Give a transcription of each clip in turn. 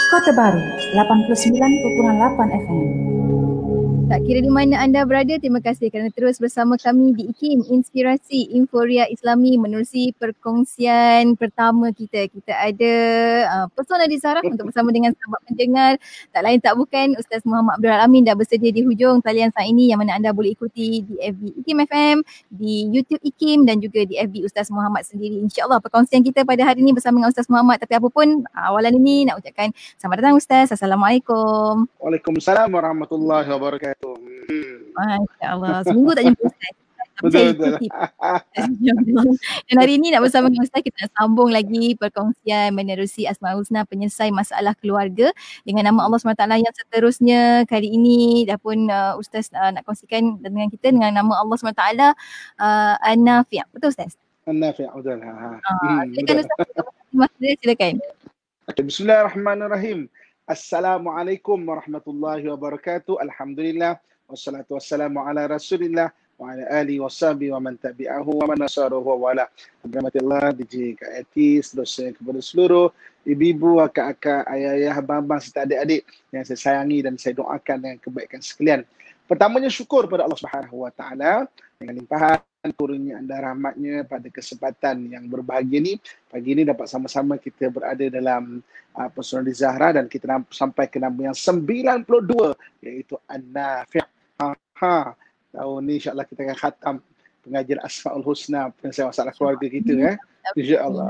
Kota Baru 89.8 FM. Tak kira di mana anda berada, terima kasih kerana terus bersama kami di IKIM, Inspirasi Inforia Islami, menerusi perkongsian pertama kita. Kita ada Pesona Disaraf untuk bersama dengan sahabat pendengar. Tak lain tak bukan Ustaz Muhammad Abdul Alamin dah bersedia di hujung talian saat ini, yang mana anda boleh ikuti di FB IKIM FM, di YouTube IKIM dan juga di FB Ustaz Muhammad sendiri. InsyaAllah perkongsian kita pada hari ini bersama dengan Ustaz Muhammad. Tapi apapun, awalan ini nak ucapkan selamat datang Ustaz. Assalamualaikum. Waalaikumsalam warahmatullahi wabarakatuh. Masya Allah, seminggu tak jumpa Ustaz. Betul. Dan hari ini nak bersama dengan Ustaz, kita nak sambung lagi perkongsian menerusi Asmaul Husna, penyelesai masalah keluarga dengan nama Allah SWT yang seterusnya. Kali ini dah pun Ustaz nak kongsikan dengan kita dengan nama Allah SWT, An-Nafi'. Betul Ustaz? An-Nafi', betul. Silakan Ustaz, silakan. Okay, bismillahirrahmanirrahim. Assalamualaikum warahmatullahi wabarakatuh. Alhamdulillah. Wassalatu wassalamu ala rasulillah wa ala alihi wa sahbihi wa man tabi'ahu wa man nasarahu wa wala. Alhamdulillah, DJ Kak Eti, seterusnya kepada seluruh ibu-ibu, akak-akak, ayah-ayah, abang-abang serta adik-adik yang saya sayangi dan saya doakan dengan kebaikan sekalian. Pertamanya syukur pada Allah Subhanahu wa taala dengan limpahan kurnia dan rahmatnya pada kesempatan yang berbahagia ni. Pagi ini dapat sama-sama kita berada dalam Pesona Zahra dan kita sampai ke nama yang 92, iaitu An-Nafi'. Tahun ni insyaAllah kita akan khatam pengajian Asmaul Husna, penyelesaian masalah keluarga kita. InsyaAllah.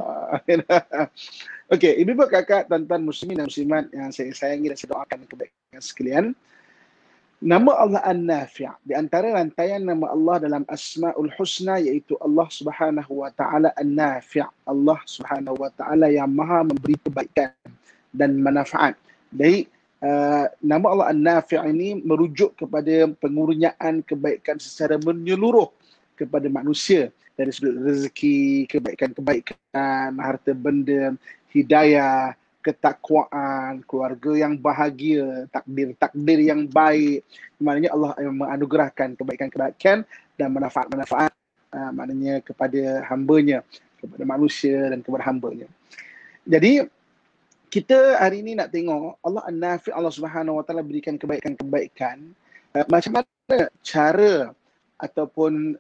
Okey, ibu-ibu, kakak, tuan-tuan muslimin dan muslimat yang saya sayangi dan saya doakan kebaikan sekalian. Nama Allah An-Nafi', di antara rantaian nama Allah dalam Asmaul Husna, iaitu Allah Subhanahu wa taala An-Nafi'. Allah Subhanahu wa taala yang Maha memberi kebaikan dan manfaat. Jadi nama Allah An-Nafi' ini merujuk kepada pengurniaan kebaikan secara menyeluruh kepada manusia, dari sudut rezeki, kebaikan-kebaikan, harta benda, hidayah, ketakwaan, keluarga yang bahagia, takdir yang baik. Maknanya Allah menganugerahkan kebaikan-kebaikan dan manfaat-manfaat maknanya kepada hambanya, kepada manusia dan kepada hambanya. Jadi kita hari ini nak tengok Allah An-Nafi', Allah Subhanahu wa taala berikan kebaikan-kebaikan. Macam mana cara ataupun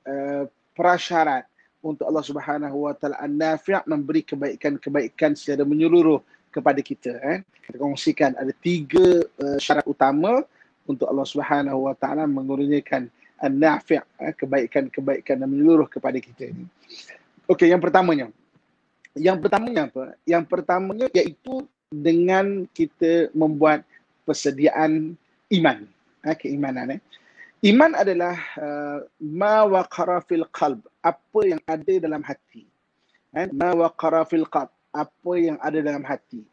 prasyarat untuk Allah Subhanahu wa taala An-Nafi' memberi kebaikan-kebaikan secara menyeluruh kepada kita. Kita kongsikan ada 3 syarat utama untuk Allah Subhanahu wa taala mengurniakan An-Nafi', kebaikan-kebaikan yang menyeluruh kepada kita ini. Okey, yang pertamanya apa? Yang pertamanya iaitu dengan kita membuat persediaan iman, keimanan. Iman adalah ma waqara fil qalb, apa yang ada dalam hati. Ma waqara fil qalb, apa yang ada dalam hati.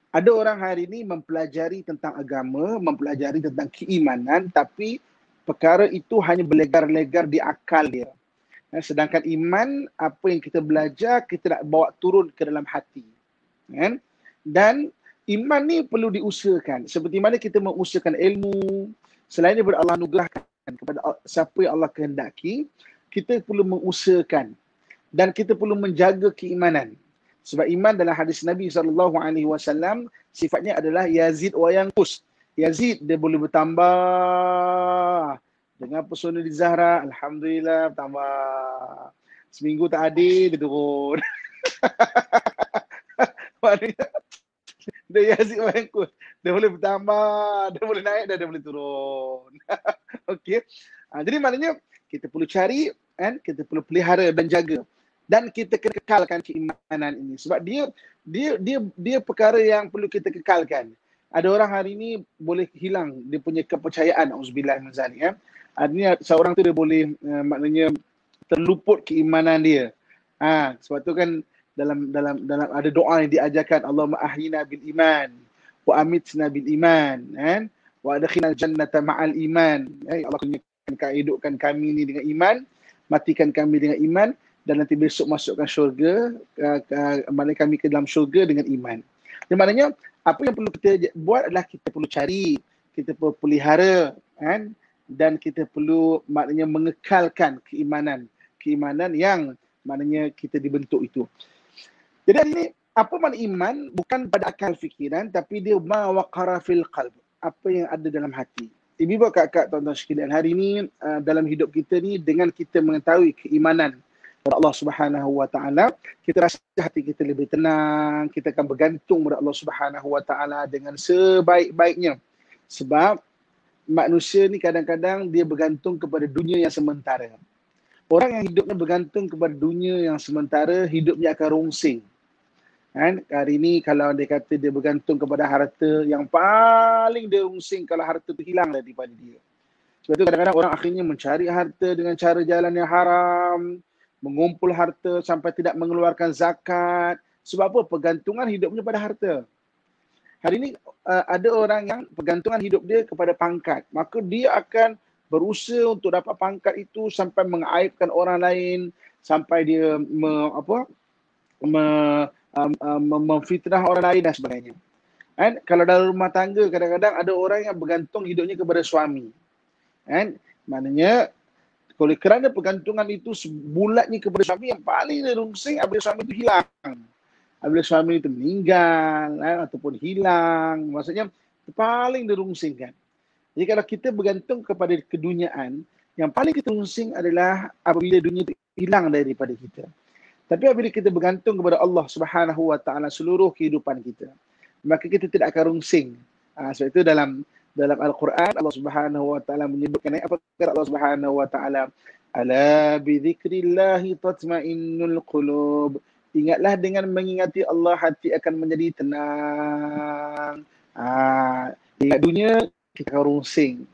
Ada orang hari ini mempelajari tentang agama, mempelajari tentang keimanan, tapi perkara itu hanya berlegar-legar di akal dia. Sedangkan iman, apa yang kita belajar, kita nak bawa turun ke dalam hati. Dan iman ni perlu diusahakan. Seperti mana kita mengusahakan ilmu, selain daripada Allah anugerahkan kepada siapa yang Allah kehendaki, kita perlu mengusahakan dan kita perlu menjaga keimanan. Sebab iman dalam hadis Nabi SAW sifatnya adalah yazid wa yanqus. Yazid dia boleh bertambah. Dengan Pesona Zahra, alhamdulillah bertambah. Seminggu tak adil, dia turun. Maknanya dia yazid wa yanqus. Dia boleh bertambah, dia boleh naik dan dia boleh turun. Okey. Jadi maknanya kita perlu cari, kita perlu pelihara dan jaga. Dan kita kena kekalkan keimanan ini. Sebab dia perkara yang perlu kita kekalkan. Ada orang hari ini boleh hilang dia punya kepercayaan, auzubillah min zalik. Artinya seorang tu dia boleh maknanya terluput keimanan dia. Sebab tu kan dalam ada doa yang diajarkan, Allahumma ahyina bil iman wa amitna bil iman, wa adkhilna jannata ma'al iman. Allah hidupkan kami ni dengan iman, matikan kami dengan iman, dan nanti besok masukkan syurga, mana kami ke dalam syurga dengan iman. Yang maknanya apa yang perlu kita buat adalah kita perlu cari, kita perlu pelihara, dan kita perlu maknanya mengekalkan keimanan yang maknanya kita dibentuk itu. Jadi hari ini Apa makna iman? Bukan pada akal fikiran, tapi dia ma waqara fil qalb. Apa yang ada dalam hati. Ibu kakak tuan-tuan sekalian, hari ini dalam hidup kita ni, dengan kita mengetahui keimanan kepada Allah Subhanahu Wa Taala, kita rasa hati kita lebih tenang, kita akan bergantung kepada Allah Subhanahu Wa Taala dengan sebaik-baiknya. Sebab manusia ni kadang-kadang dia bergantung kepada dunia yang sementara. Orang yang hidupnya bergantung kepada dunia yang sementara, hidupnya akan rungsing. Kan? Hari ini kalau dia kata dia bergantung kepada harta, yang paling dia rungsing kalau harta tu hilang daripada dia. Sebab tu kadang-kadang orang akhirnya mencari harta dengan cara jalan yang haram, mengumpul harta sampai tidak mengeluarkan zakat. Sebab apa? Pergantungan hidupnya pada harta. Hari ini ada orang yang pergantungan hidup dia kepada pangkat. Maka dia akan berusaha untuk dapat pangkat itu sampai mengaibkan orang lain, sampai dia memfitnah orang lain dan sebagainya. Kan? Kalau dalam rumah tangga kadang-kadang ada orang yang bergantung hidupnya kepada suami. Kan? Maknanya kalau kerana pergantungan itu bulatnya kepada suami, yang paling rungsing apabila suami itu hilang. Apabila suami itu meninggal ataupun hilang, maksudnya paling dirungsingkan. Jadi kalau kita bergantung kepada keduniaan, yang paling kita rungsing adalah apabila dunia itu hilang daripada kita. Tapi apabila kita bergantung kepada Allah Subhanahu Wa Taala seluruh kehidupan kita, maka kita tidak akan rungsing. Sebab itu dalam Al-Quran Allah Subhanahu Wa Taala menyebutkan apa kata Allah Subhanahu Wa Taala, ala bi dzikrillahi tatma'innul qulub. Ingatlah dengan mengingati Allah hati akan menjadi tenang. Ingat dunia kita akan rungsing.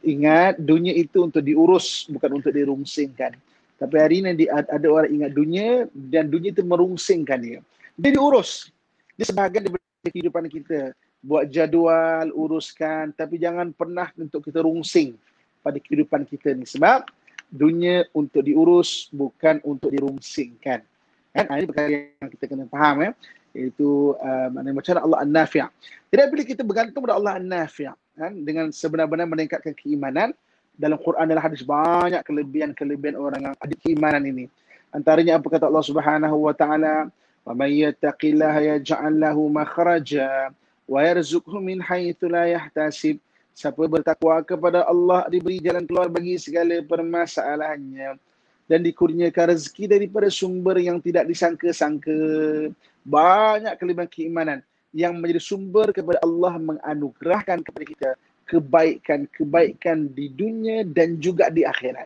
Ingat dunia itu untuk diurus, bukan untuk dirungsingkan. Tapi hari ini ada orang ingat dunia dan dunia itu merungsingkan dia. Dia diurus. Dia sebahagian daripada kehidupan kita. Buat jadual, uruskan. Tapi jangan pernah untuk kita rungsing pada kehidupan kita ni. Sebab dunia untuk diurus, bukan untuk dirungsingkan. Kan? Ini perkara yang kita kena faham. Iaitu macam Allah An-Nafi'. Jadi bila kita bergantung pada Allah An-Nafi', kan? Dengan sebenar-benar meningkatkan keimanan, dalam Quran dan hadis banyak kelebihan-kelebihan orang yang ada keimanan ini. Antaranya apa kata Allah Subhanahu Wa Taala, "Wa may yattaqillaha yaj'al lahu makhraja wa yarzuqhu min haitsu la yahtasib." Siapa bertakwa kepada Allah diberi jalan keluar bagi segala permasalahannya dan dikurniakan rezeki daripada sumber yang tidak disangka-sangka. Banyak kelebihan keimanan yang menjadi sumber kepada Allah menganugerahkan kepada kita kebaikan-kebaikan di dunia dan juga di akhirat.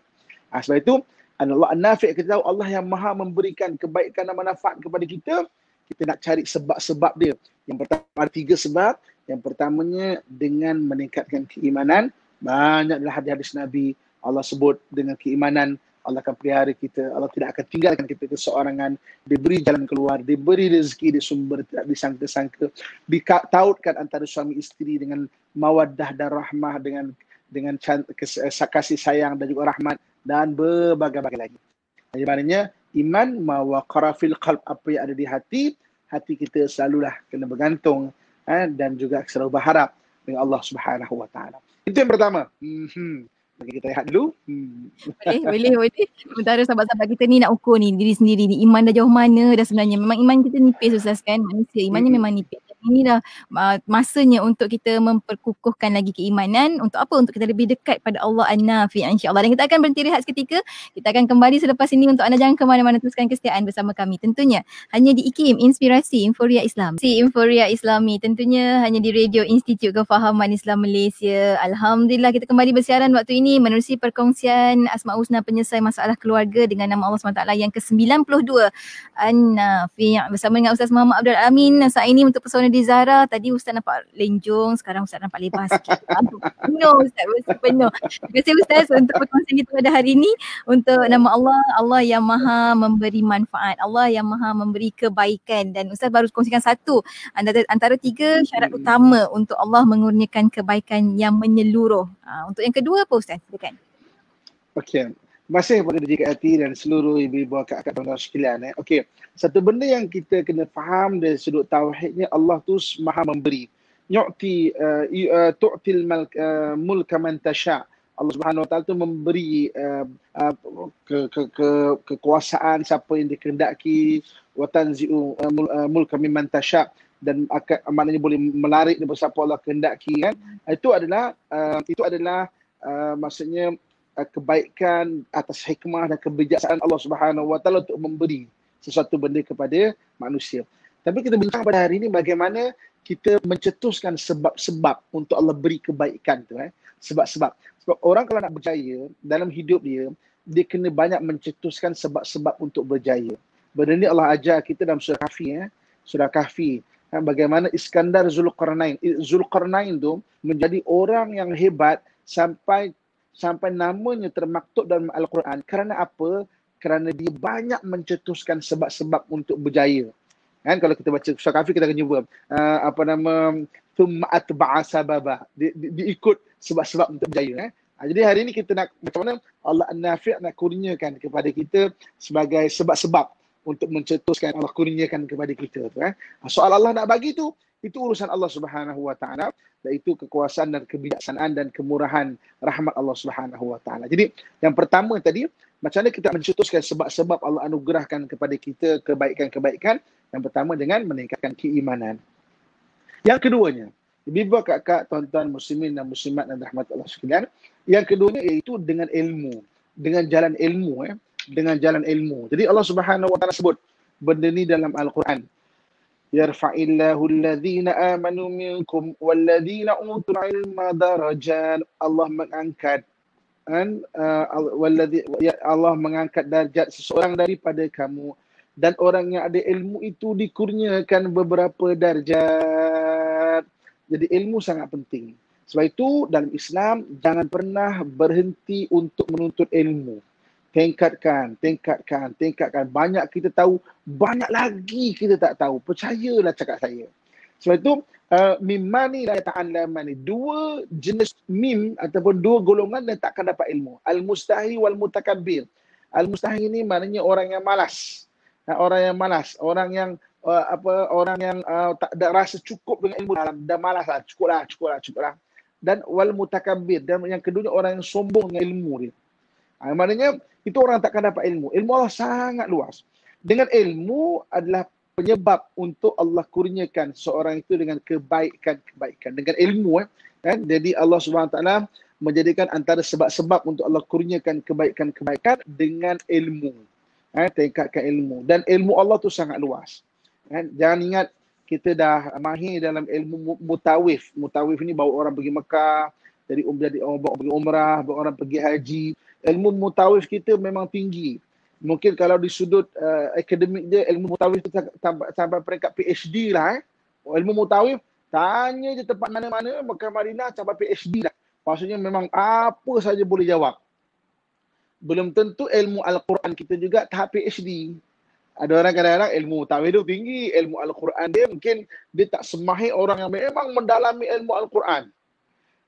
Sebab itu Allah An-Nafi', kita tahu Allah yang maha memberikan kebaikan dan manfaat kepada kita. Kita nak cari sebab-sebab dia. Yang pertama ada 3 sebab. Yang pertamanya dengan meningkatkan keimanan. Banyak dalam hadis-hadis Nabi Allah sebut dengan keimanan Allah akan pelihara kita, Allah tidak akan tinggalkan kita keseorangan, diberi jalan keluar, diberi rezeki di sumber tidak disangka-sangka, ditautkan antara suami isteri dengan mawaddah dan rahmah, dengan kasih sayang dan juga rahmat dan berbagai-bagai lagi. Jadi maknanya iman ma waqara fil qalb, apa yang ada di hati kita selalulah kena bergantung dan juga selalu berharap dengan Allah Subhanahu Wa Taala. Itu yang pertama. Bagi kita lihat dulu. Boleh. Sementara sahabat-sahabat kita ni nak ukur ni diri sendiri ni, iman dah jauh mana dah sebenarnya. Memang iman kita nipis Ustaz kan, manusia imannya memang nipis. Ini dah masanya untuk kita memperkukuhkan lagi keimanan. Untuk apa? Untuk kita lebih dekat pada Allah An-Nafi' insya-Allah. Dan kita akan berhenti rehat seketika. Kita akan kembali selepas ini untuk anda jangan ke mana-mana, teruskan kesetiaan bersama kami. Tentunya hanya di IKIM, Inspirasi Inforia Islam. Inforia Islami tentunya hanya di Radio Institut Kefahaman Islam Malaysia. Alhamdulillah kita kembali bersiaran waktu ini menerusi perkongsian Asmaul Husna penyelesai masalah keluarga dengan nama Allah SWT yang ke-92 An-Nafi' bersama dengan Ustaz Muhammad Abdul Amin. Saat ini untuk pesona di Zahra, tadi Ustaz nampak lenjong, sekarang Ustaz nampak lebar sikit. Penuh Ustaz, penuh. Terima kasih Ustaz untuk perkongsian kita pada hari ini. Untuk nama Allah, Allah yang maha memberi manfaat, Allah yang maha memberi kebaikan. Dan Ustaz baru kongsikan satu antara 3 syarat utama untuk Allah mengurniakan kebaikan yang menyeluruh. Untuk yang kedua apa Ustaz? Silakan. Okey. Terima kasih kepada JKT dan seluruh ibu-ibu kakak tuan-tuan sekalian. Okey. Satu benda yang kita kena faham dari sudut tauhidnya, Allah tu maha memberi. Tu'til mulka man tasha Allah Subhanahu Wa Taala tu memberi kekuasaan siapa yang dikehendaki, wa tanzi'u mulka mimman tasha, dan akan maknanya boleh menarik daripada siapa Allah kehendaki kan. Itu adalah maksudnya kebaikan atas hikmah dan kebijaksanaan Allah Subhanahu Wa Taala untuk memberi sesuatu benda kepada manusia. Tapi kita bincang pada hari ini bagaimana kita mencetuskan sebab-sebab untuk Allah beri kebaikan tu. Sebab-sebab. Sebab orang kalau nak berjaya dalam hidup dia, dia kena banyak mencetuskan sebab-sebab untuk berjaya. Benda ni Allah ajar kita dalam surah Kahfi. Surah Kahfi. Bagaimana Iskandar Zulqarnain tu menjadi orang yang hebat sampai namanya termaktub dalam Al-Quran. Kerana apa? Kerana dia banyak mencetuskan sebab-sebab untuk berjaya. Kan kalau kita baca surah Kahfi kita akan jumpa thumma atba'a sababa. Dia ikut sebab-sebab untuk berjaya. Jadi hari ini kita nak macam mana Allah An-Nafi' nak kurniakan kepada kita sebagai sebab-sebab untuk mencetuskan Allah kurniakan kepada kita tu. Soal Allah nak bagi tu, itu urusan Allah Subhanahu Wa Taala, iaitu kekuasaan dan kebijaksanaan dan kemurahan rahmat Allah Subhanahu Wa Taala. Jadi yang pertama tadi, macam mana kita mencetuskan sebab-sebab Allah anugerahkan kepada kita kebaikan-kebaikan. Yang pertama dengan meningkatkan keimanan. Yang keduanya, ibu kakak, tuan-tuan muslimin dan muslimat dan rahmat Allah sekalian, yang keduanya iaitu dengan ilmu, dengan jalan ilmu. Dengan jalan ilmu. Jadi Allah Subhanahu Wa Taala sebut benda ni dalam Al-Quran. Yarfa'illahu alladhina amanu minkum walladhina utul ilma darajat. Allah mengangkat Allah mengangkat darjat seseorang daripada kamu, dan orang yang ada ilmu itu dikurniakan beberapa darjat. Jadi ilmu sangat penting. Sebab itu dalam Islam jangan pernah berhenti untuk menuntut ilmu. Tingkatkan. Banyak kita tahu, banyak lagi kita tak tahu. Percayalah cakap saya. Sebab itu mimani la ta'allamani. Dua jenis mim ataupun dua golongan yang takkan dapat ilmu. Al-mustahi wal mutakabbir. Al-mustahi ini maknanya orang yang malas. Orang yang tak ada rasa cukup dengan ilmu, dah malas lah, cukuplah. Dan wal mutakabbir, dan yang keduanya orang yang sombong dengan ilmu dia. Maknanya itu orang takkan dapat ilmu. Ilmu Allah sangat luas. Dengan ilmu adalah penyebab untuk Allah kurniakan seorang itu dengan kebaikan-kebaikan. Dengan ilmu kan? Jadi Allah SWT menjadikan antara sebab-sebab untuk Allah kurniakan kebaikan-kebaikan dengan ilmu. Tingkatkan ilmu. Dan ilmu Allah tu sangat luas. Jangan ingat kita dah mahir dalam ilmu mutawif. Mutawif ni bawa orang pergi Mekah, jadi bawa pergi umrah, bawa orang pergi haji. Ilmu mutawif kita memang tinggi. Mungkin kalau di sudut akademik dia, ilmu mutawif kita sampai peringkat PhD lah. Ilmu mutawif, tanya je tempat mana-mana, Mekah Madinah sampai PhD lah. Maksudnya memang apa saja boleh jawab. Belum tentu ilmu Al-Quran kita juga tahap PhD. Ada orang kadang-kadang ilmu mutawif tu tinggi, ilmu Al-Quran dia mungkin dia tak semahir orang yang memang mendalami ilmu Al-Quran.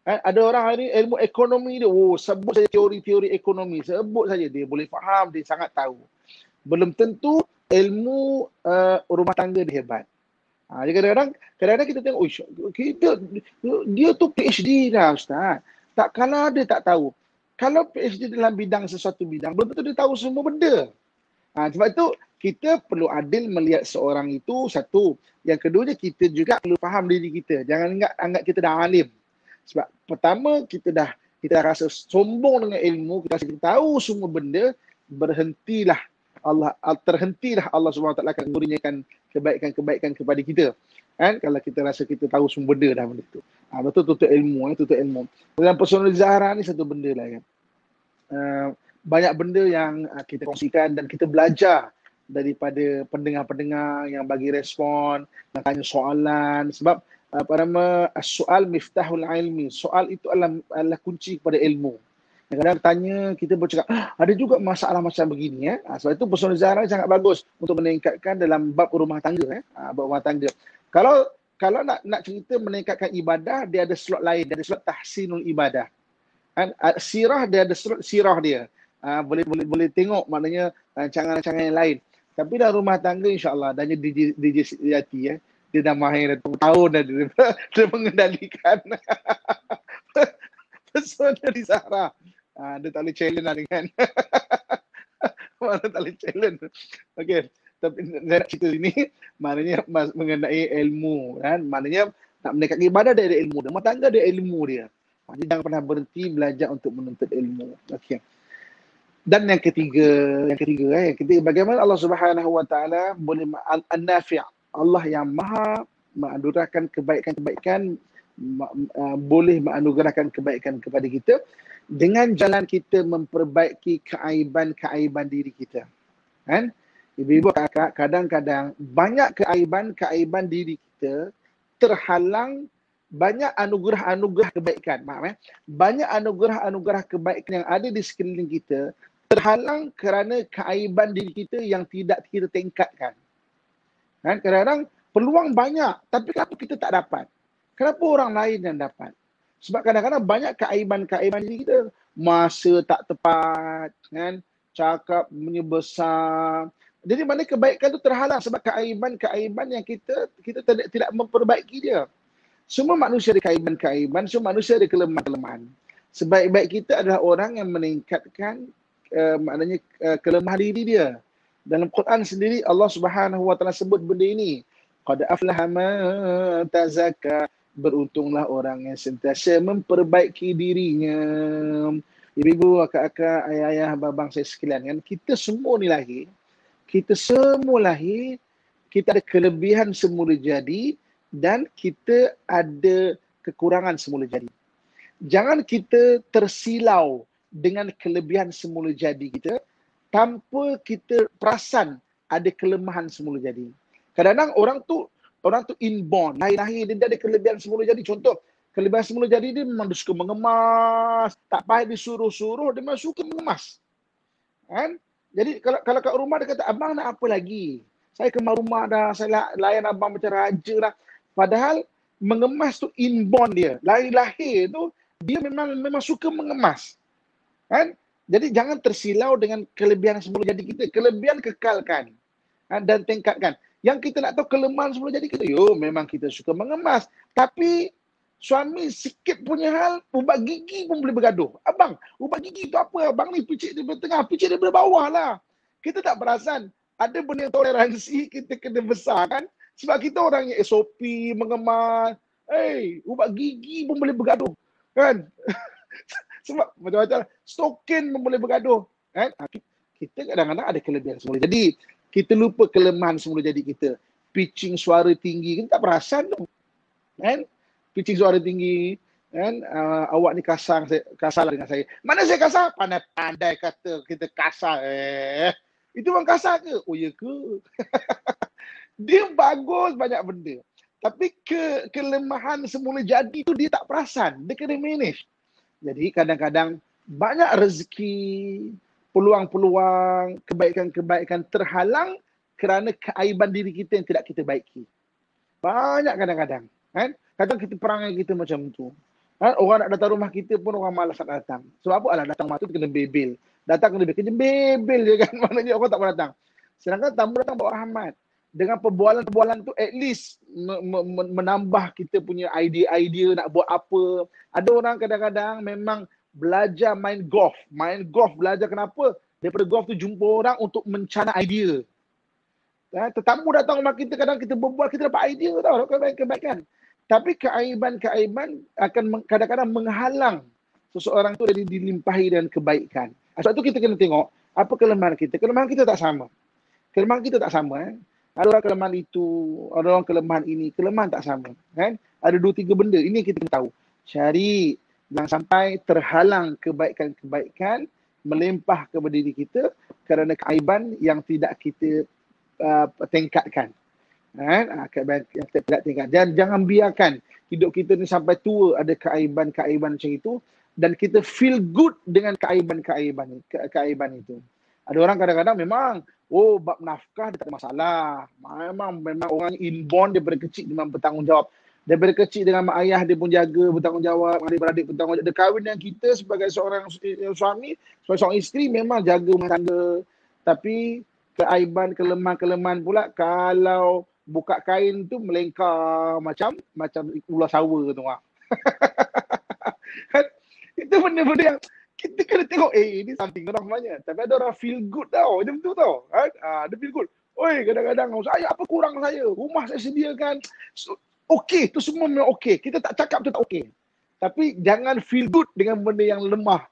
Ada orang hari ilmu ekonomi dia, sebut saja teori-teori ekonomi, sebut saja dia boleh faham, dia sangat tahu. Belum tentu ilmu rumah tangga dia hebat. Jadi kadang-kadang kita tengok, dia tu PhD dah Ustaz. Tak kalah dia tak tahu. Kalau PhD dalam sesuatu bidang, belum tentu dia tahu semua benda. Sebab itu kita perlu adil melihat seorang itu, satu. Yang keduanya kita juga perlu faham diri kita. Jangan anggap kita dah alim. Sebab pertama kita dah rasa sombong dengan ilmu, kita rasa kita tahu semua benda, terhentilah Allah SWT akan kurniakan kebaikan-kebaikan kepada kita. Kalau kita rasa kita tahu semua benda dah benda tu. Betul tutup ilmu. Dalam personal Zahra ni satu benda lah kan. Banyak benda yang kita kongsikan dan kita belajar daripada pendengar-pendengar yang bagi respon, yang tanya soalan. Sebab soal miftahul ilmi. Soal itu adalah kunci kepada ilmu. Kadang-kadang tanya, kita bercakap, ada juga masalah macam begini. Sebab itu personal Zahra sangat bagus untuk meningkatkan dalam bab rumah tangga. Bab rumah tangga. Kalau nak cerita meningkatkan ibadah, dia ada slot lain. Dia ada slot tahsinul ibadah. Sirah, dia ada slot sirah dia. Boleh tengok maknanya rancangan-rancangan yang lain. Tapi dalam rumah tangga insyaAllah, adanya DJ Sejati. Dia dah mahir tahun dah dia mengendalikan personal Zahra. Dia tak boleh challenge lah dengan mana tak boleh challenge. Okey. Tapi saya nak cerita sini maknanya mengenai ilmu kan. Maknanya nak mendekat ibadah dia ada ilmu. Rumah tangga ada ilmu dia. Jadi jangan pernah berhenti belajar untuk menuntut ilmu. Okey. Dan yang ketiga bagaimana Allah Subhanahu Wa Taala boleh an-nafi', Allah yang maha menganugerahkan kebaikan-kebaikan, boleh menganugerahkan kebaikan kepada kita dengan jalan kita memperbaiki keaiban-keaiban diri kita. Kan? Ibu-ibu kakak, kadang-kadang banyak keaiban diri kita terhalang banyak anugerah-anugerah kebaikan. Banyak anugerah-anugerah kebaikan yang ada di sekeliling kita terhalang kerana keaiban diri kita yang tidak kita tingkatkan. Kan? Kadang-kadang peluang banyak, tapi kenapa kita tak dapat? Kenapa orang lain yang dapat? Sebab kadang-kadang banyak keaiban diri kita. Masa tak tepat, kan? Cakap menyebesar. Jadi mana kebaikan itu terhalang sebab keaiban yang kita tidak memperbaiki dia. Semua manusia ada keaiban, semua manusia ada kelemahan-kelemahan. Sebaik-baik kita adalah orang yang meningkatkan kelemahan diri dia. Dalam Quran sendiri Allah Subhanahu Wa Taala sebut benda ini. Qad aflaha man tazakka. Beruntunglah orang yang sentiasa memperbaiki dirinya. Ibu-ibu, kakak-kakak, ayah-ayah, babang saya sekalian, kan kita semua lahir, kita ada kelebihan semula jadi dan kita ada kekurangan semula jadi. Jangan kita tersilau dengan kelebihan semula jadi kita tanpa kita perasan ada kelemahan semula jadi. Kadang-kadang orang tu inborn, lahir dia ada kelebihan semula jadi. Contoh, kelebihan semula jadi dia memang suka mengemas, tak payah disuruh-suruh, dia memang suka mengemas. Kan? Jadi kalau kat rumah dia kata, abang nak apa lagi? Saya kemas rumah dah, saya layan abang macam raja dah. Padahal mengemas tu inborn dia. Lahir tu dia memang suka mengemas. Kan? Jadi jangan tersilau dengan kelebihan semula jadi kita. Kelebihan kekalkan dan tingkatkan. Yang kita nak tahu kelemahan semula jadi kita. Memang kita suka mengemas. Tapi suami sikit punya hal, ubat gigi pun boleh bergaduh. Abang, ubat gigi tu apa? Abang ni picit daripada tengah, picit daripada bawah lah. Kita tak perasan. Ada benda yang toleransi kita kena besar kan. Sebab kita orang yang SOP, mengemas. Ubat gigi pun boleh bergaduh. Kan? Sebab macam-macam stokin pun boleh bergaduh. Kan? Kita kadang-kadang ada kelebihan semula jadi. Kita lupa kelemahan semula jadi kita. Pitching suara tinggi, kita tak perasan tu. Kan? Pitching suara tinggi. Kan? Awak ni kasar lah dengan saya. Mana saya kasar? Pandai-pandai kata kita kasar. Itu orang kasar ke? Oh ya ke? Dia bagus banyak benda. Tapi kelemahan semula jadi tu dia tak perasan. Dia kena manage. Jadi kadang-kadang banyak rezeki, peluang-peluang, kebaikan-kebaikan terhalang kerana keaiban diri kita yang tidak kita baiki. Banyak kadang-kadang. Kan? Kadang kita perangai kita macam tu. Kan? Orang nak datang rumah kita pun orang malas nak datang. Sebab apa? Alah datang rumah tu kena bebel. Datang kena bebel je kan. Maknanya orang tak mau datang. Sedangkan tamu datang bawa rahmat. Dengan perbualan-perbualan tu at least menambah kita punya idea-idea nak buat apa. Ada orang kadang-kadang memang belajar main golf. Main golf belajar kenapa? Daripada golf tu jumpa orang untuk mencana idea. Tetamu datang rumah kita, kadang kita berbual, kita dapat idea tau, kebaikan. Tapi keaiban-keaiban akan kadang-kadang menghalang seseorang tu dari dilimpahi dengan kebaikan. Sebab tu kita kena tengok apa kelemahan kita. Kelemahan kita tak sama. Ada orang kelemahan itu, ada orang kelemahan ini, kelemahan tak sama. Kan? Ada 2-3 benda, ini kita kena tahu. Cari, jangan sampai terhalang kebaikan-kebaikan melimpah kepada diri kita kerana keaiban yang tidak kita tingkatkan. Keaiban yang kita tidak tingkatkan. Dan jangan biarkan hidup kita ni sampai tua ada keaiban-keaiban macam itu dan kita feel good dengan keaiban itu. Ada orang kadang-kadang memang bab nafkah dia tak ada masalah. Memang orang inborn daripada kecil memang bertanggungjawab. Daripada kecil dengan mak ayah dia pun jaga, bertanggungjawab, adik-beradik bertanggungjawab. Dia kahwin dengan kita sebagai seorang suami, sebagai seorang isteri memang jaga rumah tangga. Tapi keaiban, kelemahan pula kalau buka kain tu melengkar macam ular sawa tu. Itu benda-benda yang Kita kena tengok, ini something wrong sebenarnya. Tapi ada orang feel good tau, macam tu tau. Kan? Dia feel good. Oi, kadang-kadang saya apa kurang saya? Rumah saya sediakan. Okey, tu semua memang okey. Kita tak cakap tu tak okey. Tapi jangan feel good dengan benda yang lemah.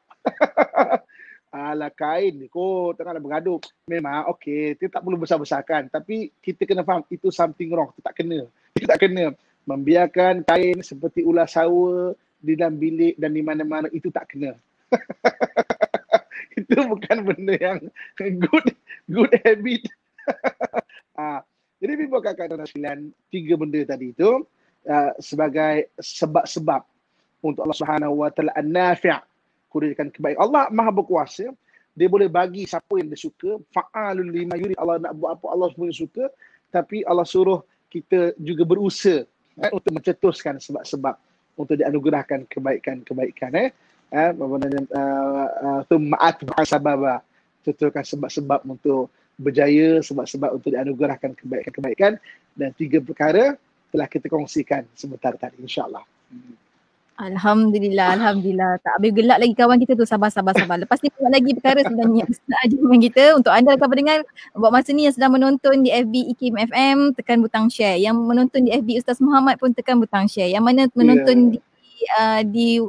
Alah kain ni kot, tengah bergaduh. Memang okey, kita tak perlu besar-besarkan. Tapi kita kena faham, itu something wrong. Kita tak kena. Kita tak kena membiarkan kain seperti ular sawa di dalam bilik dan di mana-mana, itu tak kena. Itu bukan benda yang good habit. Jadi Ibu kakak dan sekalian, 3 benda tadi itu sebagai sebab-sebab untuk Allah Subhanahu Wa Taala an-nafi', kurniakan kebaikan. Allah Maha berkuasa, dia boleh bagi siapa yang dia suka, fa'alul lima yurid, Allah nak buat apa Allah semua suka, tapi Allah suruh kita juga berusaha untuk mencetuskan sebab-sebab untuk dianugerahkan kebaikan-kebaikan. Ma'at ba'asababa, cetuskan sebab-sebab untuk berjaya, sebab-sebab untuk dianugerahkan kebaikan-kebaikan, dan 3 perkara telah kita kongsikan sebentar tadi, insya-Allah. Alhamdulillah. Tak habis gelak lagi kawan kita tu, sabar. Lepas ni buat lagi perkara sebenarnya Ustaz ajar dengan kita. Untuk anda rakan pendengar, buat masa ni yang sedang menonton di FB IKIM FM, tekan butang share. Yang menonton di FB Ustaz Muhammad pun tekan butang share. Yang mana menonton di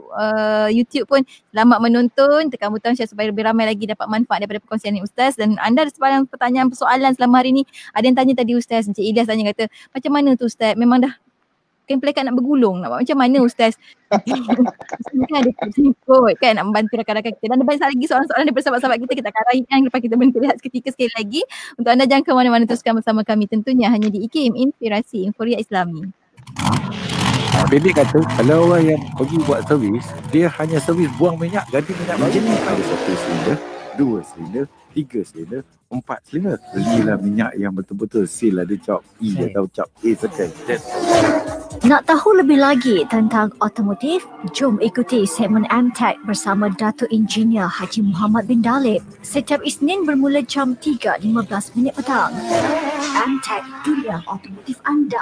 YouTube pun, selamat menonton, tekan butang share supaya lebih ramai lagi dapat manfaat daripada perkongsian ni Ustaz. Dan anda ada sebarang pertanyaan, persoalan selama hari ni, ada yang tanya tadi Ustaz, Encik Ilyas tanya kata, macam mana tu Ustaz, memang dah plekat nak bergulung, nak buat macam mana Ustaz? Kan ada ikut kan, nak membantu rakan-rakan kita. Dan ada banyak lagi soalan-soalan daripada sahabat-sahabat kita akan raihkan lepas kita berhenti lihat seketika sekali lagi. Untuk anda jangan ke mana-mana, teruskan bersama kami tentunya hanya di IKIM, Inspirasi Inforia Islami. Pendek kata, kalau orang yang pergi buat servis, dia hanya servis buang minyak, ganti minyak baru. Ada 1 silinder, 2 silinder, 3 silinder, 4 silinder. Belilah minyak yang betul-betul seal ada cap E atau cap A sekali. Nak tahu lebih lagi tentang otomotif? Jom ikuti segmen MTech bersama Datuk Engineer Haji Muhammad bin Dalib setiap Isnin bermula jam 3.15 petang. MTech, dunia otomotif anda.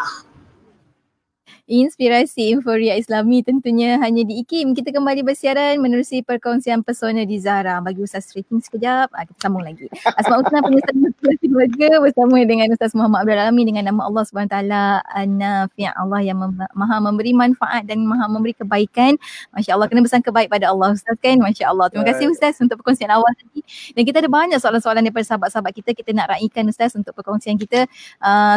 Inspirasi Inforia Islami tentunya hanya di IKIM. Kita kembali bersiaran menerusi perkongsian pesona di Zahra. Bagi Ustaz stretching sekejap, kita sambung lagi. Asma Husna penyelesaian motivasi keluarga bersama dengan Ustaz Muhammad Abdul Alamin dengan nama Allah SWT An-Nafi', Allah yang maha memberi manfaat dan maha memberi kebaikan. Masya Allah, kena bersangka baik pada Allah Ustaz kan? Masya Allah. Terima kasih Ustaz untuk perkongsian awal tadi. Dan kita ada banyak soalan-soalan daripada sahabat-sahabat kita nak raikan Ustaz untuk perkongsian kita.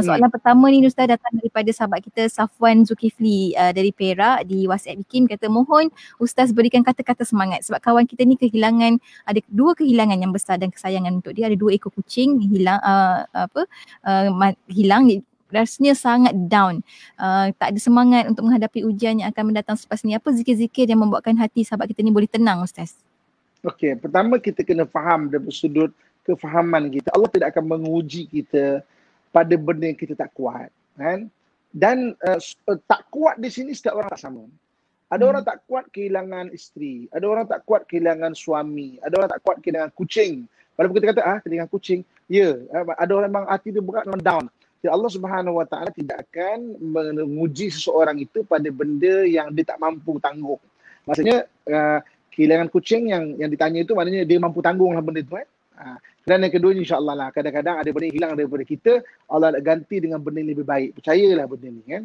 Soalan pertama ni Ustaz datang daripada sahabat kita Safwan Zulkifli dari Perak di WhatsApp IKIM, kata mohon Ustaz berikan kata-kata semangat sebab kawan kita ni kehilangan, ada 2 kehilangan yang besar dan kesayangan untuk dia. Ada 2 ekor kucing hilang, hilang, rasanya sangat down, tak ada semangat untuk menghadapi ujian yang akan mendatang selepas ni. Apa zikir-zikir yang membuatkan hati sahabat kita ni boleh tenang Ustaz? Okey, pertama kita kena faham dari sudut kefahaman kita. Allah tidak akan menguji kita pada benda yang kita tak kuat, kan? Dan tak kuat di sini setiap orang tak sama. Ada orang tak kuat kehilangan isteri, ada orang tak kuat kehilangan suami, ada orang tak kuat kehilangan kucing. Walaupun kita kata kehilangan kucing, ada orang memang hati dia berat, memang down. Jadi Allah Subhanahu Wa Taala tidak akan menguji seseorang itu pada benda yang dia tak mampu tanggung. Maksudnya kehilangan kucing yang ditanya itu maknanya dia mampu tanggung lah benda itu. Dan yang kedua, insya-Allah lah, kadang-kadang ada benda yang hilang daripada kita, Allah nak ganti dengan benda yang lebih baik. Percayalah benda ni kan.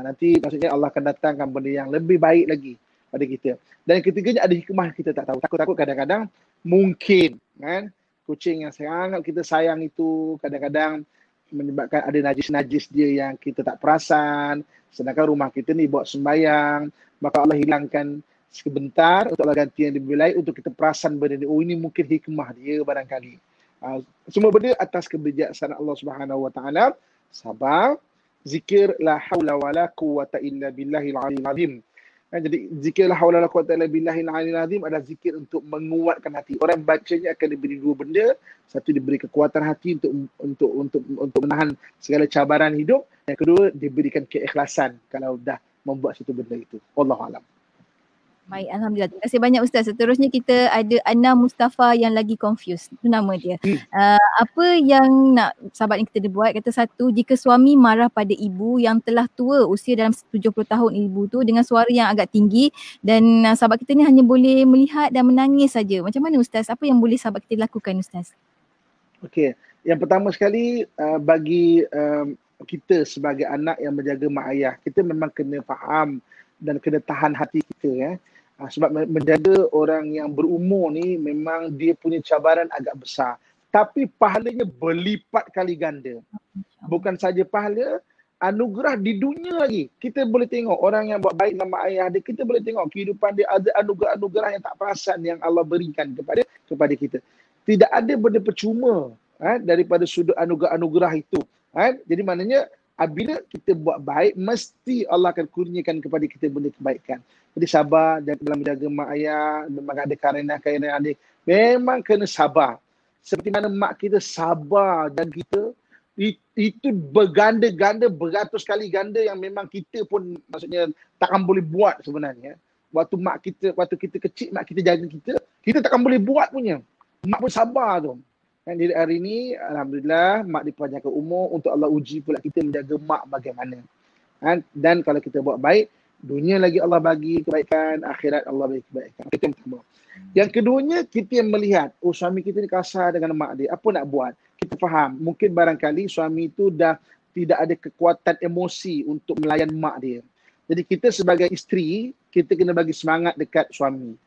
Nanti maksudnya Allah akan datangkan benda yang lebih baik lagi pada kita. Dan yang ketiganya ada hikmah kita tak tahu. Takut-takut kadang-kadang mungkin kan kucing yang sangat kita sayang itu kadang-kadang menyebabkan ada najis-najis dia yang kita tak perasan. Sedangkan rumah kita ni buat sembahyang, maka Allah hilangkan sebentar untuk Allah ganti yang lebih baik untuk kita perasan benda ni. Oh, ini mungkin hikmah dia barangkali. Semua benda atas kebijaksanaan Allah Subhanahu Wa Taala. Sabar, zikir la haula wala quwwata illa billahil aliyil azim. Jadi zikir la haula wala quwwata illa billahil aliyil azim adalah zikir untuk menguatkan hati. Orang bacanya akan diberi 2 benda. Satu, diberi kekuatan hati untuk menahan segala cabaran hidup. Yang kedua, diberikan keikhlasan kalau dah membuat satu benda itu. Wallahu a'lam. Baik, Alhamdulillah. Terima kasih banyak Ustaz. Seterusnya kita ada Ana Mustafa yang lagi confused. Itu nama dia. Apa yang nak sahabat yang kita buat? Kata satu, jika suami marah pada ibu yang telah tua, usia dalam 70 tahun ibu tu dengan suara yang agak tinggi dan sahabat kita ni hanya boleh melihat dan menangis saja. Macam mana Ustaz? Apa yang boleh sahabat kita lakukan Ustaz? Okey, yang pertama sekali bagi kita sebagai anak yang menjaga mak ayah, kita memang kena faham dan kena tahan hati kita sebab menjaga orang yang berumur ni memang dia punya cabaran agak besar. Tapi pahalanya berlipat kali ganda. Bukan saja pahala, anugerah di dunia lagi. Kita boleh tengok orang yang buat baik dengan mak ayah dia, kita boleh tengok kehidupan dia ada anugerah-anugerah yang tak perasan yang Allah berikan kepada kita. Tidak ada benda percuma daripada sudut anugerah itu. Jadi maknanya apabila kita buat baik, mesti Allah akan kurniakan kepada kita benda kebaikan. Jadi sabar dalam menjaga mak ayah, memang ada karena adik. Memang kena sabar. Seperti mana mak kita sabar dan kita, itu berganda-ganda, beratus kali ganda yang memang kita pun maksudnya takkan boleh buat sebenarnya. Waktu kita kecil, mak kita jaga kita takkan boleh buat punya. Mak pun sabar tu. Dan jadi hari ini, Alhamdulillah, mak dipanjangkan umur untuk Allah uji pula kita menjaga mak bagaimana. Dan kalau kita buat baik, dunia lagi Allah bagi kebaikan, akhirat Allah bagi kebaikan. Itu yang pertama. Yang keduanya, kita yang melihat, suami kita ni kasar dengan mak dia, apa nak buat? Kita faham, mungkin barangkali suami itu dah tidak ada kekuatan emosi untuk melayan mak dia. Jadi kita sebagai isteri, kita kena bagi semangat dekat suami.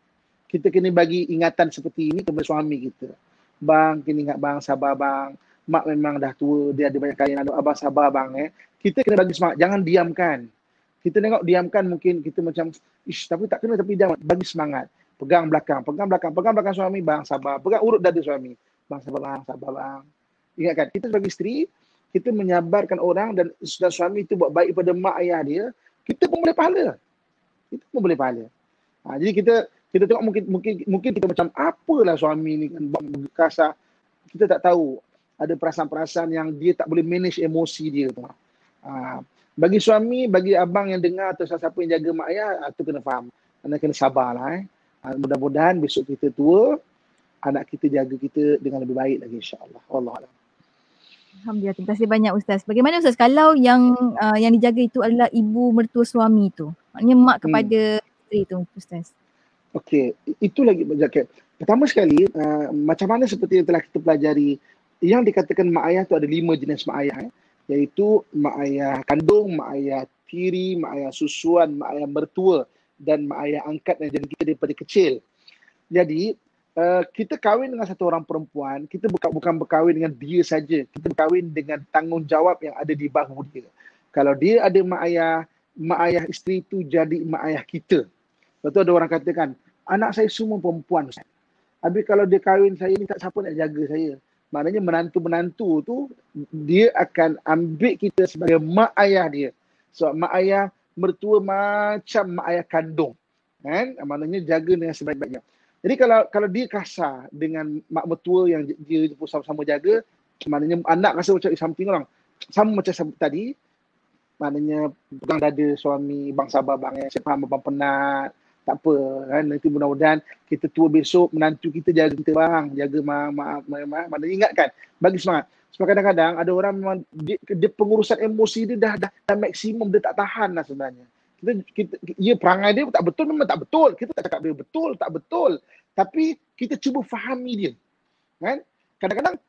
Kita kena bagi ingatan seperti ini kepada suami kita. Bang, kena ingat bang, sabar bang. Mak memang dah tua, dia ada banyak kain, abang sabar bang. Kita kena bagi semangat, jangan diamkan. Kita tengok diamkan mungkin kita macam, tapi tak kena, tapi diam, bagi semangat. Pegang belakang suami, bang sabar. Pegang urut dada suami, bang sabar bang. Ingatkan, kita sebagai isteri, kita menyabarkan orang dan suami itu buat baik pada mak ayah dia, kita pun boleh pahala. Jadi kita tengok mungkin kita macam apalah suami ni kan kasar. Kita tak tahu ada perasaan-perasaan yang dia tak boleh manage emosi dia tu. Bagi suami, bagi abang yang dengar atau siapa yang jaga mak ayah, tu kena faham. Anda kena sabarlah. Mudah-mudahan besok kita tua, anak kita jaga kita dengan lebih baik lagi insya-Allah. Wallahualam. Alhamdulillah, terima kasih banyak Ustaz. Bagaimana Ustaz kalau yang dijaga itu adalah ibu mertua suami tu? Maknanya mak kepada isteri tu Ustaz. Okey, itu lagi okay. Pertama sekali, macam mana seperti yang telah kita pelajari, yang dikatakan mak ayah tu ada 5 jenis mak ayah. Iaitu mak ayah kandung, mak ayah tiri, mak ayah susuan, mak ayah mertua dan mak ayah angkat yang jadi kita daripada kecil. Jadi, kita kahwin dengan satu orang perempuan, kita bukan berkahwin dengan dia saja, kita berkahwin dengan tanggungjawab yang ada di bahu dia. Kalau dia ada mak ayah isteri tu jadi mak ayah kita. Betul ada orang katakan, anak saya semua perempuan Ustaz. Habis kalau dia kahwin saya ni tak siapa nak jaga saya. Maknanya menantu-menantu tu dia akan ambil kita sebagai mak ayah dia. So mak ayah mertua macam mak ayah kandung. Kan? Maknanya jaga dengan sebaik-baiknya. Jadi kalau dia kasar dengan mak mertua yang dia pun sama-sama jaga, maknanya anak rasa macam something orang. Sama macam tadi, maknanya pegang dada suami, bang sabar bang, saya faham abang penat. Tak apa kan, nanti mudah-mudahan kita tua besok menantu kita jaga kita bang, jaga maknanya ingatkan, bagi semangat. Sebab kadang-kadang ada orang memang dia pengurusan emosi dia dah maksimum, dia tak tahan lah sebenarnya. Kita perangai dia tak betul, memang tak betul. Kita tak cakap dia betul, tak betul. Tapi kita cuba fahami dia. Kan? Kadang-kadang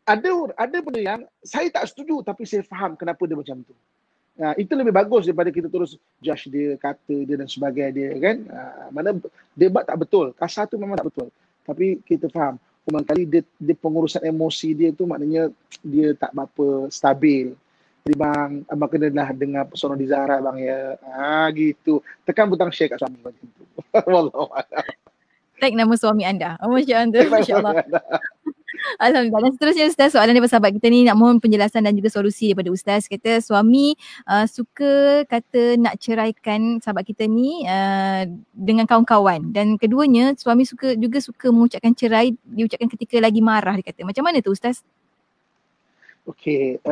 ada benda yang saya tak setuju tapi saya faham kenapa dia macam tu. Itu lebih bagus daripada kita terus judge dia, kata dia dan sebagainya dia kan. Mana dia buat tak betul, kasar tu memang tak betul. Tapi kita faham, barangkali dia pengurusan emosi dia tu maknanya dia tak berapa stabil. Jadi bang, abang kenalah dengar pesona di Zahra bang ya. Gitu. Tekan butang share kat suami macam tu. Wallahualam. Tag nama suami anda. Masya-Allah. Alhamdulillah. Dan seterusnya Ustaz, soalan daripada sahabat kita ni nak mohon penjelasan dan juga solusi daripada Ustaz. Kata suami suka kata nak ceraikan sahabat kita ni dengan kawan-kawan. Dan keduanya suami suka mengucapkan cerai, diucapkan ketika lagi marah dia kata. Macam mana tu Ustaz? Okey.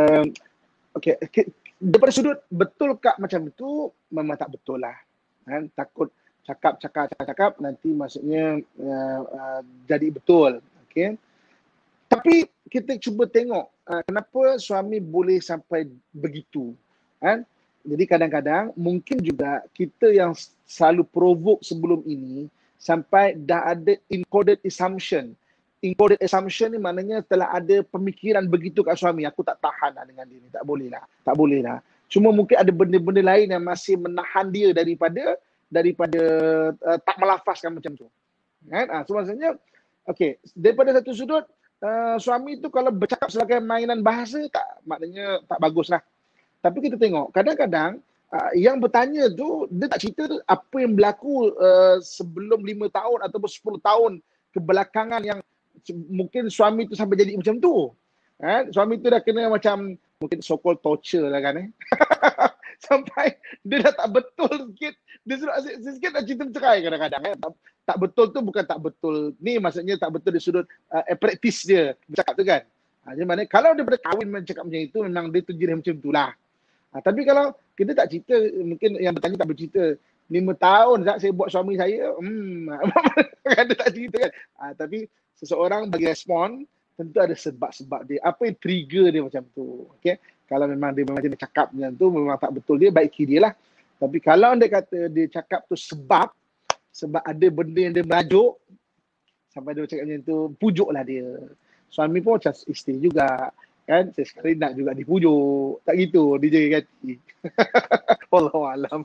Daripada sudut betul kak macam itu memang tak betul lah. Takut cakap nanti maksudnya jadi betul. Okey. Tapi kita cuba tengok kenapa suami boleh sampai begitu, kan? Jadi kadang-kadang mungkin juga kita yang selalu provoke sebelum ini sampai dah ada encoded assumption. Encoded assumption ni maknanya telah ada pemikiran begitu kat suami, aku tak tahan lah dengan dia ni, tak boleh lah. Cuma mungkin ada benda-benda lain yang masih menahan dia daripada tak melafazkan macam tu. Kan? So maksudnya, okey, daripada satu sudut, suami tu kalau bercakap sebagai mainan bahasa, maknanya tak bagus lah. Tapi kita tengok, kadang-kadang yang bertanya tu, dia tak cerita tu apa yang berlaku sebelum 5 tahun ataupun 10 tahun kebelakangan yang mungkin suami tu sampai jadi macam tu. Suami tu dah kena macam, mungkin so-called torture lah kan. Sampai dia dah tak betul sikit. Dia sudah sikit dah cerita bercerai kadang-kadang. Tak betul tu bukan tak betul. Ni maksudnya tak betul di sudut praktis dia bercakap tu kan. Jadi mana kalau dia berkahwin bercakap macam itu, memang dia tu jenis macam itulah. Tapi kalau kita tak cerita, mungkin yang bertanya tak bercerita, 5 tahun saya buat suami saya, dia tak cerita kan. Tapi seseorang bagi respon, tentu ada sebab-sebab dia. Apa yang trigger dia macam tu. Okay? Kalau memang dia cakap macam tu, memang tak betul dia, baiki dia lah. Tapi kalau dia kata dia cakap tu sebab ada benda yang dia merajuk, sampai dia cakap macam tu, pujuklah dia. Suami pun macam isteri juga. Kan? Saya sekali nak juga dipujuk. Tak gitu, dia jaga hati. Wallahualam.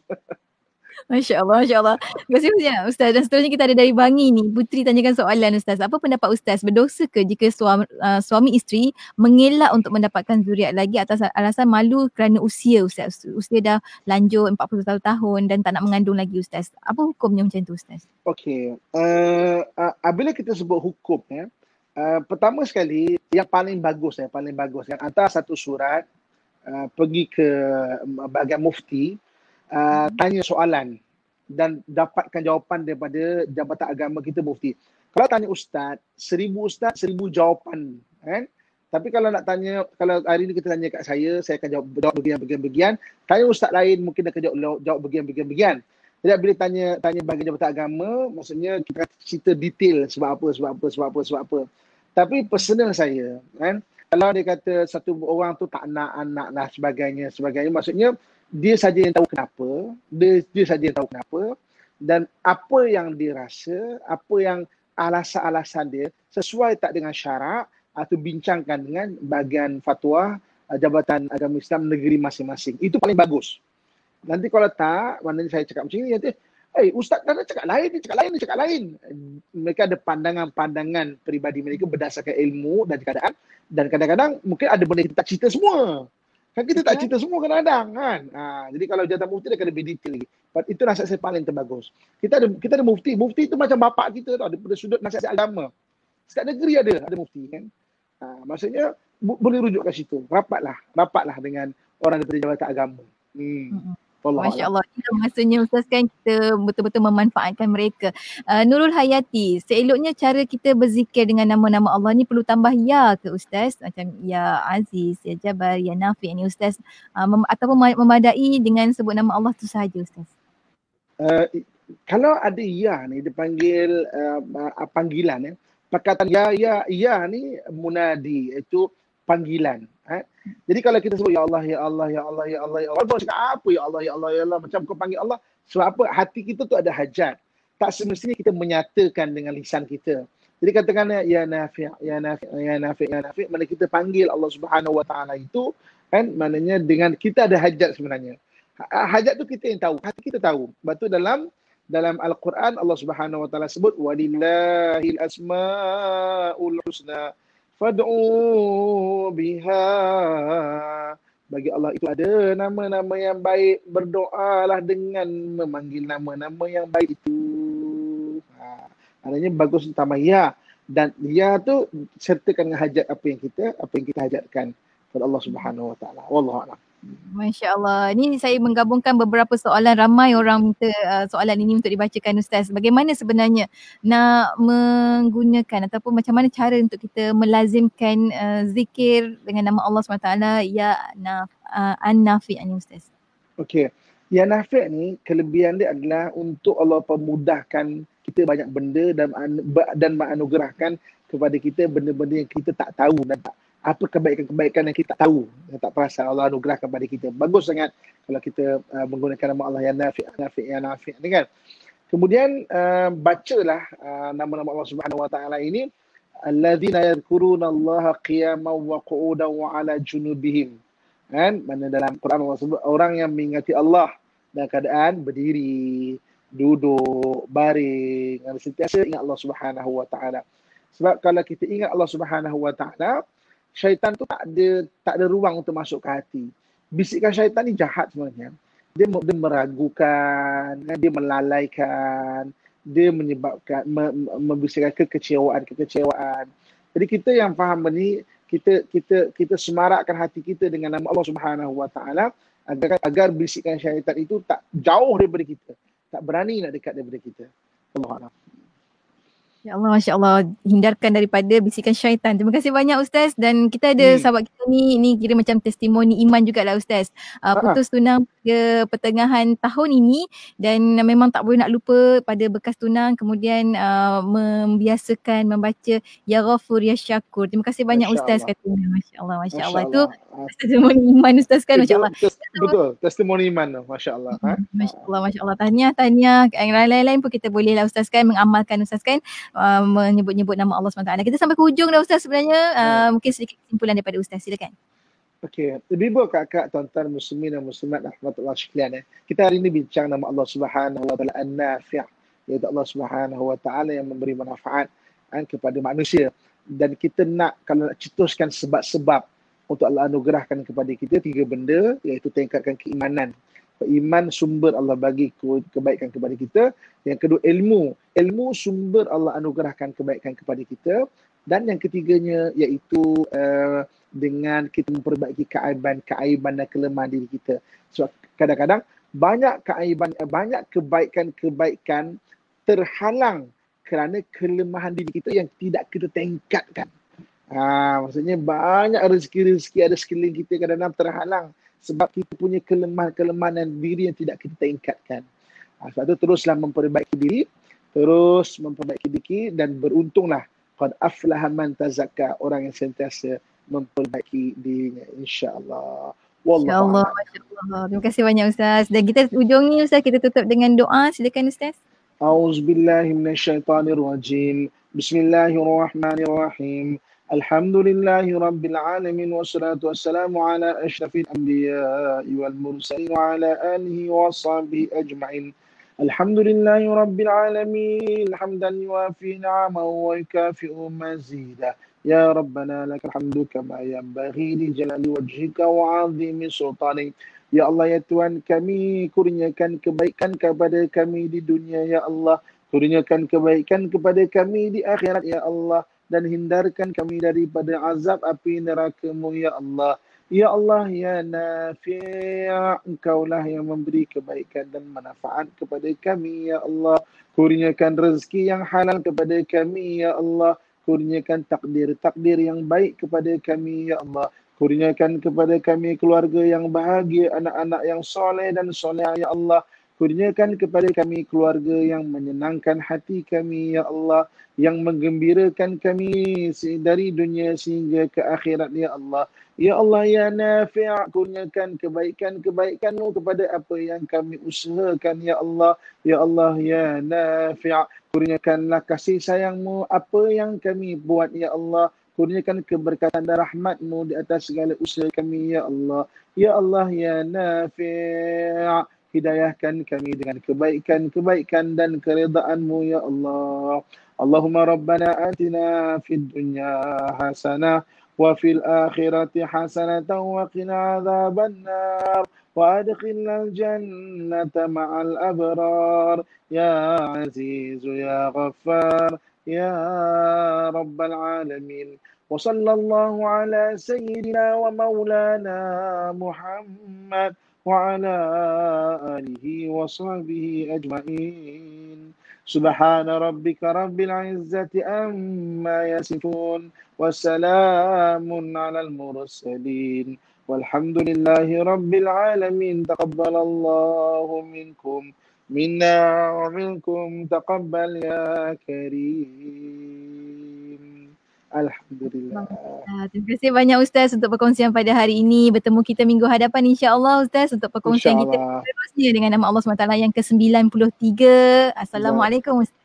Masya Allah. Terima kasih banyak Ustaz. Dan seterusnya kita ada dari Bangi ni. Putri tanyakan soalan Ustaz. Apa pendapat Ustaz? Berdosa ke jika suami isteri mengelak untuk mendapatkan zuriat lagi atas alasan malu kerana usia Ustaz? Usia dah lanjut 41 tahun dan tak nak mengandung lagi Ustaz. Apa hukumnya macam tu Ustaz? Okey. Bila kita sebut hukum ya, pertama sekali yang paling bagus yang hantar satu surat pergi ke bahagian mufti, tanya soalan dan dapatkan jawapan daripada Jabatan Agama kita mufti. Kalau tanya ustaz, 1000 jawapan kan. Tapi kalau nak tanya, kalau hari ni kita tanya kat saya akan jawab bagian-bagian. Tanya ustaz lain mungkin akan jawab bagian-bagian. Jadi bila tanya bahagian Jabatan Agama, maksudnya kita cerita detail sebab apa. Tapi personal saya kan, kalau dia kata satu orang tu tak nak anak lah sebagainya, maksudnya dia saja yang tahu kenapa, dia saja yang tahu kenapa, dan apa yang dia rasa, apa yang alasan-alasan dia sesuai tak dengan syarak, atau bincangkan dengan bahagian fatwa Jabatan Agama Islam negeri masing-masing. Itu paling bagus. Nanti kalau tak, maknanya saya cakap macam ni, nanti ustaz dah cakap lain. Mereka ada pandangan peribadi mereka berdasarkan ilmu dan keadaan, dan kadang-kadang mungkin ada benda kita tak cerita semua. Kan kita tak cerita semua kadang-kadang kan. Jadi kalau jabatan mufti dia akan lebih detail lagi. Itu nasihat saya paling terbagus. Kita ada mufti. Mufti itu macam bapak kita tau, daripada sudut nasihat agama. Setiap negeri ada mufti kan. Maksudnya boleh rujuk kat situ. Rapatlah dengan orang daripada jabatan agama. Masya Allah. Itu maksudnya Ustaz kan kita betul-betul memanfaatkan mereka. Nurul Hayati, seeloknya cara kita berzikir dengan nama-nama Allah ni perlu tambah ya ke Ustaz? Macam ya Aziz, ya Jabar, ya Nafi' ni Ustaz. Ataupun memadai dengan sebut nama Allah tu sahaja Ustaz? Kalau ada ya ni dipanggil panggilan ya. Perkataan ya ni munadi, itu panggilan. Jadi kalau kita sebut ya Allah, ya Allah, ya Allah, ya Allah, ya Allah, Allah cakap apa ya Allah, ya Allah, ya Allah, macam kau panggil Allah. Sebab apa? Hati kita tu ada hajat. Tak semestinya kita menyatakan dengan lisan kita. Jadi katakan ya Nafi', ya Nafi', ya Nafi', ya Nafi', mana kita panggil Allah Subhanahu Wa Taala itu kan, maknanya dengan kita ada hajat sebenarnya. Hajat tu kita yang tahu, hati kita tahu. Sebab tu dalam Al-Quran Allah Subhanahu Wa Taala sebut walillahil asmaul husna fad'u biha. Bagi Allah itu ada nama-nama yang baik, berdoalah dengan memanggil nama-nama yang baik itu. Maknanya bagus tambah ya, dan ya tu sertakan dengan hajat apa yang kita hajatkan kepada Allah Subhanahu Wa Taala. Wallahu a'lam. Masya Allah. Ni saya menggabungkan beberapa soalan, ramai orang minta soalan ini untuk dibacakan Ustaz. Bagaimana sebenarnya nak menggunakan ataupun macam mana cara untuk kita melazimkan zikir dengan nama Allah SWT ya An-Nafi' ni Ustaz? Okey. Yang nafi' ni kelebihan dia adalah untuk Allah pemudahkan kita banyak benda dan menganugerahkan kepada kita benda-benda yang kita tak tahu dan tak apa kebaikan-kebaikan yang kita tak tahu, yang tak perasan Allah anugerahkan kepada kita. Bagus sangat kalau kita menggunakan nama Allah yang nafi' ni kan. Kemudian bacalah nama-nama Allah Subhanahu Wa Taala ini, alladzina yadhkuruna Allah qiyaman wa qu'udan wa 'ala junubihim. Kan? Mana dalam Quran Allah sebut orang yang mengingati Allah dalam keadaan berdiri, duduk, baring, dan sentiasa ingat Allah Subhanahu Wa Taala. Sebab kalau kita ingat Allah Subhanahu Wa Taala, syaitan tu tak ada ruang untuk masuk ke hati. Bisikan syaitan ni jahat sebenarnya. Dia meragukan, dia melalaikan, dia menyebabkan membisikkan kekecewaan. Jadi kita yang faham ni, kita semarakkan hati kita dengan nama Allah Subhanahu Wa Taala agar bisikan syaitan itu tak jauh daripada kita, tak berani nak dekat daripada kita. Allahuakbar. Ya Allah, Masya Allah, hindarkan daripada bisikan syaitan. Terima kasih banyak Ustaz. Dan kita ada sahabat kita ni kira macam testimoni iman jugalah Ustaz. Putus tunang pada pertengahan tahun ini dan memang tak boleh nak lupa pada bekas tunang, kemudian membiasakan membaca Ya Ghafur Ya Syakur. Terima kasih banyak Ustaz katanya. Masya Allah, Masya Allah. Itu testimoni iman Ustaz kan, Masya Allah. Betul, testimoni iman, Masya Allah. Masya Allah, Masya Allah. Tahniah. Yang lain-lain pun kita bolehlah Ustaz kan, mengamalkan Ustaz kan, menyebut-nyebut nama Allah SWT. Kita sampai ke hujung dah Ustaz sebenarnya. Mungkin sedikit kesimpulan daripada Ustaz, silakan. Okey, ibu kakak, tuan-tuan muslimin dan muslimat rahmatullah sekalian. Kita hari ini bincang nama Allah Subhanahu Wa Taala An-Nafi', iaitu Allah Subhanahu Wa Taala yang memberi manfaat kepada manusia. Dan kita nak, kalau nak cetuskan sebab-sebab untuk Allah anugerahkan kepada kita 3 benda, iaitu tingkatkan keimanan. Iman sumber Allah bagi kebaikan kepada kita. Yang kedua ilmu sumber Allah anugerahkan kebaikan kepada kita. Dan yang ketiganya iaitu dengan kita memperbaiki keaiban dan kelemahan diri kita. Sebab kadang-kadang banyak kebaikan terhalang kerana kelemahan diri kita yang tidak kita tingkatkan. Maksudnya banyak rezeki ada sekeliling kita kadang-kadang terhalang sebab kita punya kelemahan dan diri yang tidak kita tingkatkan. Sebab itu teruslah memperbaiki diri, dan beruntunglah qad aflaha man tazakka, orang yang sentiasa memperbaiki dirinya, insya-Allah. Wallahu a'lam. Masya-Allah. Terima kasih banyak Ustaz. Dan kita ujung ni Ustaz, kita tutup dengan doa. Silakan Ustaz. A'udzubillahi minasyaitonirrajim. Bismillahirrahmanirrahim. Alhamdulillahi Rabbil Alamin. Wassalatu wassalamu ala ashrafil anbiya'i wal mursalin wa ala alihi wa sahbihi ajma'in. Alhamdulillahi Rabbil Alamin. Hamdan yuafi ni'amahu wa yukafi'u mazidah. Ya Rabbana lakal hamdu kama yanbaghi li jalali wajhika wa 'azimi sultanik. Ya Allah, ya Tuhan kami, kurniakan kebaikan kepada kami di dunia ya Allah. Kurniakan kebaikan kepada kami di akhirat ya Allah. Dan hindarkan kami daripada azab api neraka-Mu ya Allah. Ya Allah, ya Nafi', Engkaulah yang memberi kebaikan dan manfaat kepada kami ya Allah. Kurniakan rezeki yang halal kepada kami ya Allah. Kurniakan takdir yang baik kepada kami ya Allah. Kurniakan kepada kami keluarga yang bahagia, anak-anak yang soleh dan soleh ya Allah. Kurniakan kepada kami keluarga yang menyenangkan hati kami ya Allah, yang menggembirakan kami dari dunia sehingga ke akhirat ya Allah. Ya Allah, ya Nafi', kurniakan kebaikan-kebaikan-Mu kepada apa yang kami usahakan ya Allah. Ya Allah, ya Nafi', kurniakanlah kasih sayang-Mu apa yang kami buat ya Allah. Kurniakan keberkatan dan rahmat-Mu di atas segala usaha kami ya Allah. Ya Allah, ya Nafi', hidayahkan kami dengan kebaikan dan keridaan-Mu ya Allah. Allahumma rabbana atina fid dunya hasanah wa fil akhirati hasanatan wa qina adzabannar wa adkhilnal jannata ma'al abrar ya azizu ya ghaffar ya rabbal alamin. Wa sallallahu ala sayyidina wa maulana Muhammad وعلى آله وصحبه أجمعين. سبحان ربك رب العزة عما يصفون وسلام على المرسلين Walhamdulillahi rabbil alamin. Taqabbalallahu minkum minna wa minkum taqabbal ya karim. Alhamdulillah. Terima kasih banyak Ustaz untuk perkongsian pada hari ini. Bertemu kita minggu hadapan insya-Allah Ustaz untuk perkongsian kita InsyaAllah. seterusnya dengan nama Allah SWT yang ke-93. Assalamualaikum Ustaz.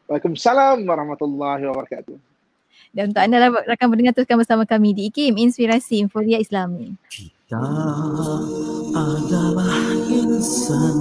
Waalaikumsalam warahmatullahi wabarakatuh. Dan untuk anda rakan pendengar, teruskan bersama kami di IKIM, Inspirasi Inforia Islami. Kita adalah insan